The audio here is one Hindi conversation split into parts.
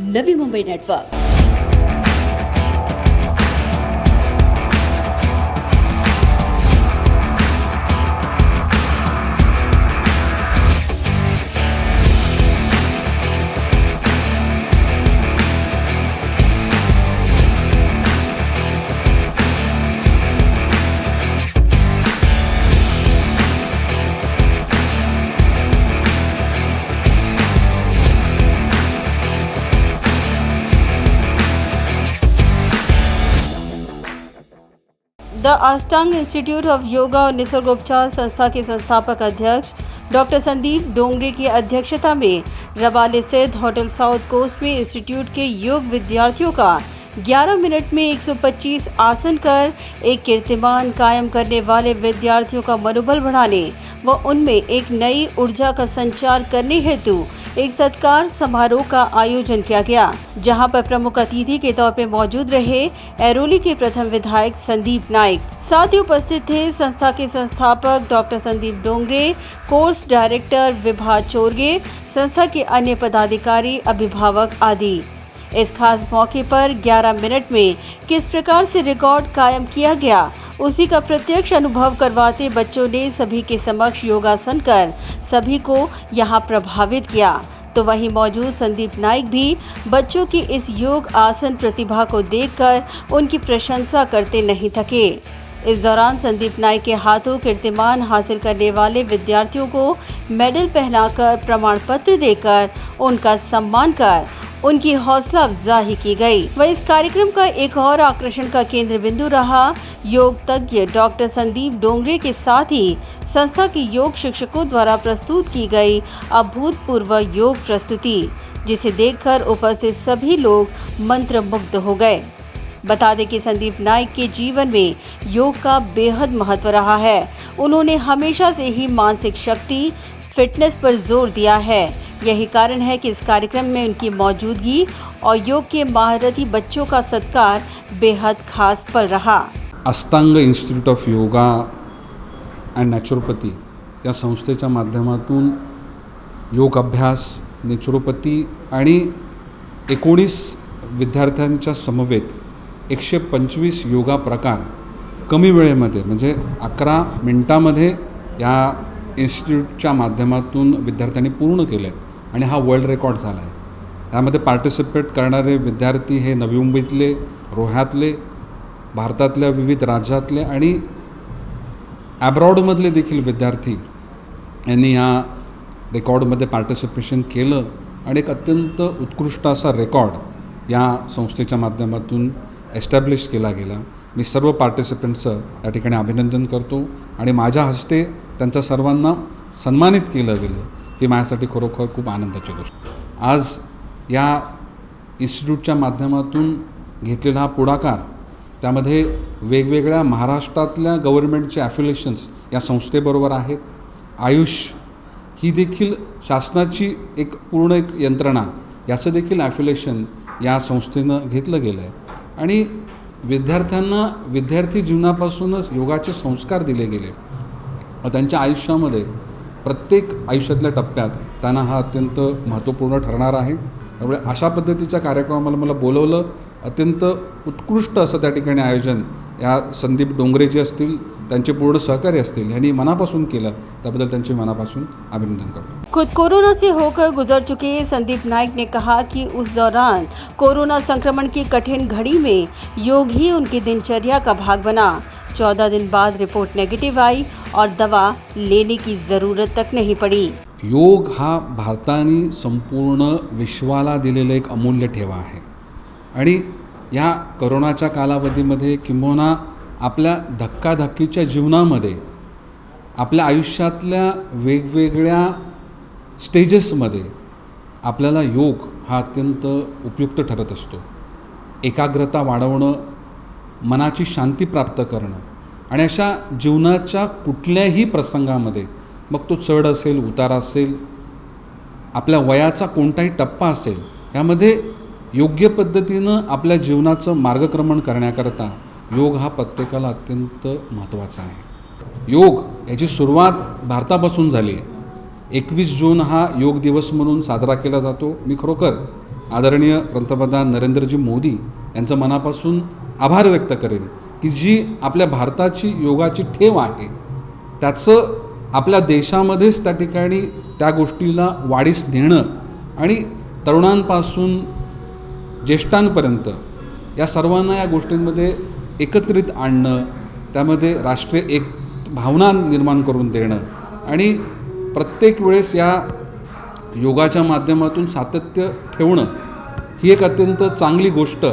Navi Mumbai network. The Ashtanga institute of yoga और निसर्गोपचार संस्था के संस्थापक अध्यक्ष डॉक्टर संदीप डोंगरे की अध्यक्षता में रबाले स्थित होटल साउथ कोस्ट में इंस्टीट्यूट के योग विद्यार्थियों का 11 मिनट में 125 आसन कर एक कीर्तिमान कायम करने वाले विद्यार्थियों का मनोबल बढ़ाने व उनमें एक नई ऊर्जा का संचार करने हेतु एक सत्कार समारोह का आयोजन किया गया, जहां पर प्रमुख अतिथि के तौर पर मौजूद रहे ऐरोली के प्रथम विधायक संदीप नाइक। साथ ही उपस्थित थे संस्था के संस्थापक doctor Sandeep Dongre, course director Vibha Chorge, संस्था के अन्य पदाधिकारी, अभिभावक आदि। इस खास मौके पर 11 मिनट में किस प्रकार से रिकॉर्ड कायम किया गया, उसी का प्रत्यक्ष अनुभव करवाते बच्चों ने सभी के समक्ष योगासन कर सभी को यहां प्रभावित किया। तो वहीं मौजूद संदीप नाइक भी बच्चों की इस योग आसन प्रतिभा को देखकर उनकी प्रशंसा करते नहीं थके। इस दौरान संदीप नाइक के हाथों कीर्तिमान हासिल करने वाले विद्यार्थियों को मेडल पहनाकर प्रमाण पत्र देकर उनका सम्मान कर उनकी हौसला अफजाई की गई। वह इस कार्यक्रम का एक और आकर्षण का केंद्र बिंदु रहा योग तज्ञ डॉक्टर संदीप डोंगरे के साथ ही संस्था के योग शिक्षकों द्वारा प्रस्तुत की गई अभूतपूर्व योग प्रस्तुति, जिसे देखकर उपस्थित सभी लोग मंत्रमुग्ध हो गए। बता दें कि संदीप नाइक के जीवन में योग का बेहद महत्व रहा है। उन्होंने हमेशा से ही मानसिक शक्ति, फिटनेस पर जोर दिया है। यही कारण है कि इस कार्यक्रम में उनकी मौजूदगी और योग के महारथी बच्चों का सत्कार बेहद खास पल रहा। अष्टांग institute of yoga and naturopathy या संस्थेच्या माध्यमातून योग अभ्यास, नॅचरोपॅथी आणि 19 विद्यार्थ्यांच्या समवेत 125 योगा प्रकार कमी वेळेमध्ये म्हणजे 11 मिनिटांमध्ये या इन्स्टिट्यूटच्या माध्यमातून विद्यार्थ्यांनी पूर्ण केले आणि हा वर्ल्ड रेकॉर्ड झाला आहे। यामध्ये पार्टिसिपेट करणारे विद्यार्थी हे नवी मुंबईतले, रोह्यातले, भारतातल्या विविध राज्यातले आणि ॲब्रॉडमधले देखील विद्यार्थी यांनी या रेकॉर्डमध्ये पार्टिसिपेशन केलं आणि एक अत्यंत उत्कृष्ट असा रेकॉर्ड या संस्थेच्या माध्यमातून एस्टॅब्लिश केला गेला। मी सर्व पार्टिसिपंट्सचं या ठिकाणी अभिनंदन करतो आणि माझ्या हस्ते त्यांच्या सर्वांना सन्मानित केलं गेलं, ही माझ्यासाठी खरोखर खूप आनंदाची गोष्ट। आज या इन्स्टिट्यूटच्या माध्यमातून घेतलेला हा पुढाकार, त्यामध्ये वेगवेगळ्या महाराष्ट्रातल्या गव्हर्नमेंटचे ॲफिलिएशन्स या संस्थेबरोबर आहेत। आयुष ही देखील शासनाची एक पूर्ण एक यंत्रणा, याचं देखील ॲफिलिएशन या संस्थेनं घेतलं गेलं आहे आणि विद्यार्थ्यांना विद्यार्थी जीवनापासूनच योगाचे संस्कार दिले गेले व त्यांच्या आयुष्यामध्ये प्रत्येक आयुष्यातल्या टप्प्यात त्यांना हा अत्यंत महत्त्वपूर्ण ठरणार आहे। त्यामुळे अशा पद्धतीच्या कार्यक्रमाला मला बोलवलं, अत्यंत उत्कृष्ट असं त्या ठिकाणी आयोजन या संदीप डोंगरे जी असतील, त्यांचे पूर्ण सहकारी असतील, यांनी मनापासून केलं, त्याबद्दल त्यांचे मनापासून अभिनंदन करतो। खुद कोरोना से होकर गुजर चुके संदीप नाइक ने कहा कि उस दौरान कोरोना संक्रमण की कठिन घड़ी में योग ही उनकी दिनचर्या का भाग बना। 14 दिन बाद रिपोर्ट नेगेटिव आई और दवा लेने की ज़रूरत तक नहीं पड़ी। योग हा भारताने संपूर्ण विश्वाला दिलेला एक अमूल्य ठेवा आहे आणि या कोरोनाच्या कालावधीमध्ये किंबहुना आपल्या धक्काधक्कीच्या जीवनामध्ये, आपल्या आयुष्यातल्या वेगवेगळ्या स्टेजेसमध्ये आपल्याला योग हा अत्यंत उपयुक्त ठरत असतो। एकाग्रता वाढवणं, मनाची शांती प्राप्त करणं आणि अशा जीवनाच्या कुठल्याही प्रसंगामध्ये, मग तो चढ असेल, उतार असेल, आपल्या वयाचा कोणताही टप्पा असेल, यामध्ये योग्य पद्धतीनं आपल्या जीवनाचं मार्गक्रमण करण्याकरता योग हा प्रत्येकाला अत्यंत महत्त्वाचा आहे। योग याची सुरुवात भारतापासून झाली आहे। 21 जून हा योग दिवस म्हणून साजरा केला जातो। मी खरोखर आदरणीय पंतप्रधान नरेंद्रजी मोदी यांचं मनापासून आभार व्यक्त करेन की जी आपल्या भारताची योगाची ठेव आहे त्याचं आपल्या देशामध्येच त्या ठिकाणी त्या गोष्टीला वाढीस नेणं आणि तरुणांपासून ज्येष्ठांपर्यंत या सर्वांना या गोष्टींमध्ये एकत्रित आणणं, त्यामध्ये राष्ट्रीय एक भावना निर्माण करून देणं आणि प्रत्येक वेळेस या योगाच्या माध्यमातून सातत्य ठेवणं ही एक अत्यंत चांगली गोष्ट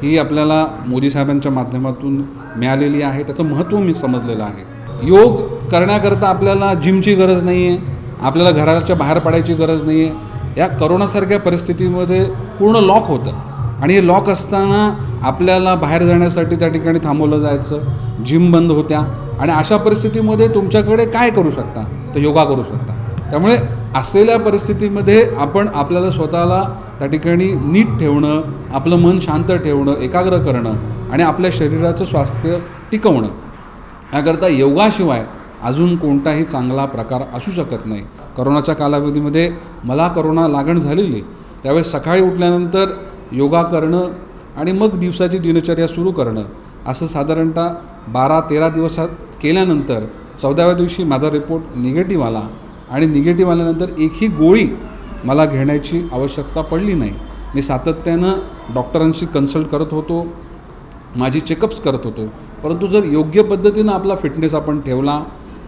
ही आपल्याला मोदी साहेबांच्या माध्यमातून मिळालेली आहे. त्याचं महत्त्व मी समजलेलं आहे. योग करण्याकरता आपल्याला जिमची गरज नाही आहे, आपल्याला घराच्या बाहेर पडायची गरज नाही आहे. या करोनासारख्या परिस्थितीमध्ये पूर्ण लॉक होतं आणि हे लॉक असताना आपल्याला बाहेर जाण्यासाठी त्या ठिकाणी थांबवलं जायचं, जिम बंद होत्या आणि अशा परिस्थितीमध्ये तुमच्याकडे काय करू शकता तर योगा करू शकता. त्यामुळे असलेल्या परिस्थितीमध्ये आपण आपल्याला स्वतःला त्या ठिकाणी नीट ठेवणं, आपलं मन शांत ठेवणं, एकाग्र करणं आणि आपल्या शरीराचं स्वास्थ्य टिकवणं याकरता योगाशिवाय अजून कोणताही चांगला प्रकार असू शकत नाही. करोनाच्या कालावधीमध्ये मला करोना लागण झालेली, त्यावेळेस सकाळी उठल्यानंतर योगा करणं आणि मग दिवसाची दिनचर्या सुरू करणं असं साधारणतः 12-13 दिवसात केल्यानंतर 14व्या दिवशी माझा रिपोर्ट निगेटिव्ह आला आणि निगेटिव्ह आल्यानंतर एकही गोळी मला घेण्याची आवश्यकता पडली नाही. मी सातत्यानं डॉक्टरांशी कन्सल्ट करत होतो, माझी चेकअप्स करत होतो. परंतु जर योग्य पद्धतीनं आपला फिटनेस आपण ठेवला,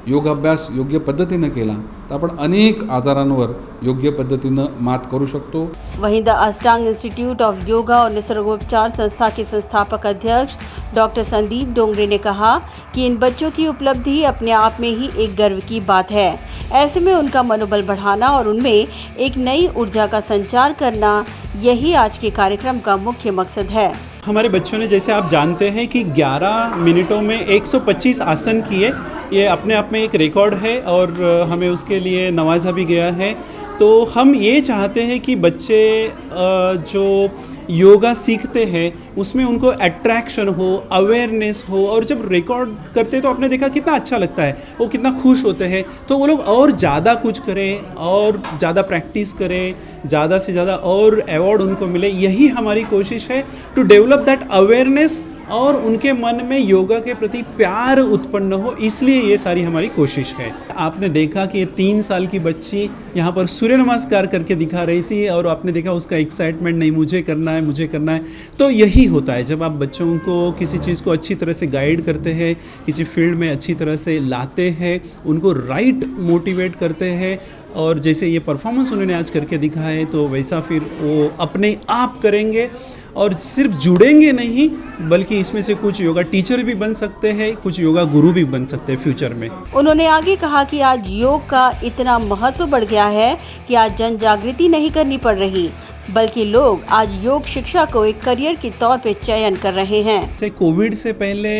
योग अभ्यास योग्य पद्धतीनं केला तर आपण अनेक आजारांवर योग्य पद्धतीनं मात करू शकतो. वहीं the Ashtanga institute of yoga और निसर्गोपचार संस्था के संस्थापक अध्यक्ष डॉक्टर संदीप डोंगरे ने कहा कि इन बच्चों की उपलब्धि अपने आप में ही एक गर्व की बात है. ऐसे में उनका मनोबल बढ़ाना और उनमें एक नई ऊर्जा का संचार करना, यही आज के कार्यक्रम का मुख्य मकसद है. हमारे बच्चों ने, जैसे आप जानते हैं कि 11 मिनटों में 125 आसन किए, ये अपने आप में एक रिकॉर्ड है और हमें उसके लिए नवाजा भी गया है. तो हम ये चाहते हैं कि बच्चे जो योगा सीखते हैं उसमें उनको अट्रैक्शन हो, अवेयरनेस हो, और जब रिकॉर्ड करते तो आपने देखा कितना अच्छा लगता है, वो कितना खुश होते हैं. तो वो लोग और ज़्यादा कुछ करें और ज़्यादा प्रैक्टिस करें, ज़्यादा से ज़्यादा और अवार्ड उनको मिले. यही हमारी कोशिश है टू डेवलप दैट अवेयरनेस और उनके मन में योगा के प्रति प्यार उत्पन्न हो, इसलिए ये सारी हमारी कोशिश है. आपने देखा कि ये 3 साल की बच्ची यहाँ पर सूर्य नमस्कार करके दिखा रही थी और आपने देखा उसका एक्साइटमेंट, नहीं मुझे करना है, मुझे करना है. तो यही होता है जब आप बच्चों को किसी चीज़ को अच्छी तरह से गाइड करते हैं, किसी फील्ड में अच्छी तरह से लाते हैं, उनको राइट मोटिवेट करते हैं और जैसे ये परफॉर्मेंस उन्होंने आज करके दिखा है तो वैसा फिर वो अपने आप करेंगे और सिर्फ जुड़ेंगे नहीं बल्कि इसमें से कुछ योगा टीचर भी बन सकते हैं, कुछ योगा गुरु भी बन सकते हैं फ्यूचर में. उन्होंने आगे कहा कि आज योग का इतना महत्व बढ़ गया है कि आज जन जागृति नहीं करनी पड़ रही, बल्कि लोग आज योग शिक्षा को एक करियर के तौर पे चयन कर रहे हैं. से कोविड से पहले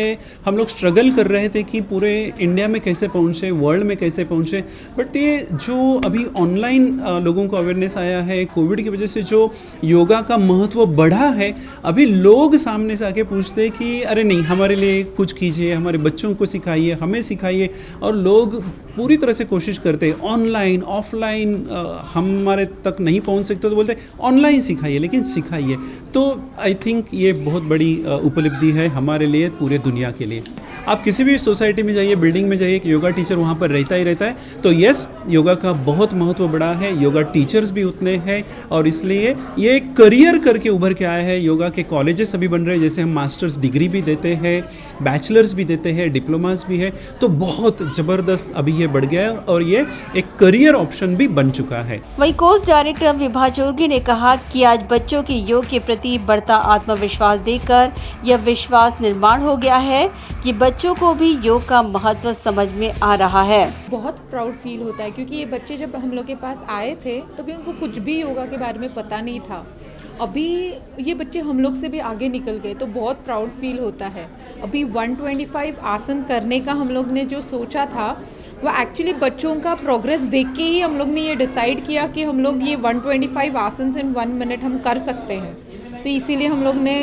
हम लोग स्ट्रगल कर रहे थे कि पूरे इंडिया में कैसे पहुंचे, वर्ल्ड में कैसे पहुंचे, बट ये जो अभी ऑनलाइन लोगों को अवेयरनेस आया है, कोविड की वजह से जो योगा का महत्व बढ़ा है, अभी लोग सामने से आके पूछते हैं कि अरे नहीं हमारे लिए कुछ कीजिए, हमारे बच्चों को सिखाइए, हमें सिखाइए. और लोग पूरी तरह से कोशिश करते हैं ऑनलाइन ऑफलाइन, हमारे तक नहीं पहुंच सकते तो बोलते हैं ऑनलाइन सिखाइए, लेकिन सिखाइए. तो आई थिंक ये बहुत बड़ी उपलब्धि है हमारे लिए, पूरे दुनिया के लिए. आप किसी भी सोसाइटी में जाइए, बिल्डिंग में जाइए, एक योगा टीचर वहाँ पर रहता ही रहता है. तो यस, योगा का बहुत महत्व बड़ा है, योगा टीचर्स भी उतने हैं और इसलिए ये एक करियर करके उभर के आया है. योगा के कॉलेजेस अभी बन रहे हैं, जैसे हम मास्टर्स डिग्री भी देते हैं, बैचलर्स भी देते हैं, डिप्लोमास भी है. तो बहुत ज़बरदस्त अभी ये बढ़ गया है और ये एक करियर ऑप्शन भी बन चुका है. वहीं कोर्स डायरेक्टर विभा जोगी ने कहा कि आज बच्चों के योग के प्रति बढ़ता आत्मविश्वास देखकर यह विश्वास निर्माण हो गया है कि बच्चों को भी योग का महत्व समझ में आ रहा है. बहुत प्राउड फील होता है क्योंकि ये बच्चे जब हम लोग के पास आए थे तो भी उनको कुछ भी योगा के बारे में पता नहीं था. अभी ये बच्चे हम लोग से भी आगे निकल गए तो बहुत प्राउड फील होता है. अभी 125 आसन करने का हम लोग ने जो सोचा था वो एक्चुअली बच्चों का प्रोग्रेस देख के ही हम लोग ने ये डिसाइड किया कि हम लोग ये 125 आसन इन 1 मिनट हम कर सकते हैं. तो इसीलिए हम लोग ने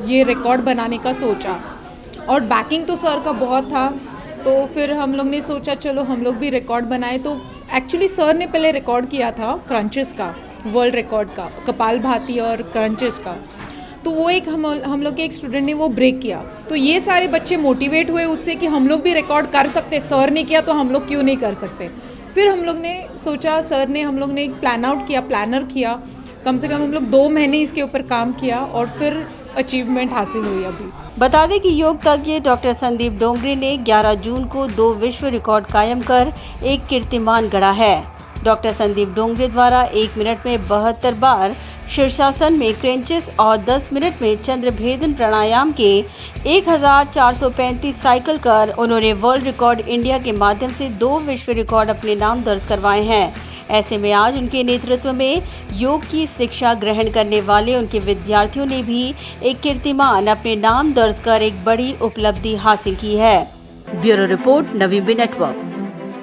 ये रिकॉर्ड बनाने का सोचा और बैकिंग तो सर का बहुत था. तो फिर हम लोग ने सोचा चलो हम लोग भी रिकॉर्ड बनाए. तो एक्चुअली सर ने पहले रिकॉर्ड किया था क्रंचेस का वर्ल्ड रिकॉर्ड का, कपालभाति और क्रंचेस का। तो वो एक हम लोग के एक स्टूडेंट ने वो ब्रेक किया। तो ये सारे बच्चे मोटिवेट हुए उससे कि हम लोग भी रिकॉर्ड कर सकते, सर ने किया तो हम लोग क्यों नहीं कर सकते। फिर हम लोग ने सोचा, सर ने, हम लोग ने एक प्लानर किया, कम से कम हम लोग 2 महीने इसके ऊपर काम किया और फिर अचीवमेंट हासिल हुई अभी। बता दें कि योग तज्ञ डॉक्टर संदीप डोंगरे ने 11 जून को 2 विश्व रिकॉर्ड कायम कर एक कीर्तिमान गढ़ा है। डॉक्टर संदीप डोंगरे द्वारा 1 मिनट में 72 बार शीर्षासन में क्रंचेस और 10 मिनट में चंद्रभेदन प्राणायाम के 1435 साइकिल कर उन्होंने वर्ल्ड रिकॉर्ड इंडिया के माध्यम से 2 विश्व रिकॉर्ड अपने नाम दर्ज करवाए हैं। ऐसे में आज उनके नेतृत्व में योग की शिक्षा ग्रहण करने वाले उनके विद्यार्थियों ने भी एक कीर्तिमान अपने नाम दर्ज कर एक बड़ी उपलब्धि हासिल की है। ब्यूरो रिपोर्ट, नवीबी नेटवर्क।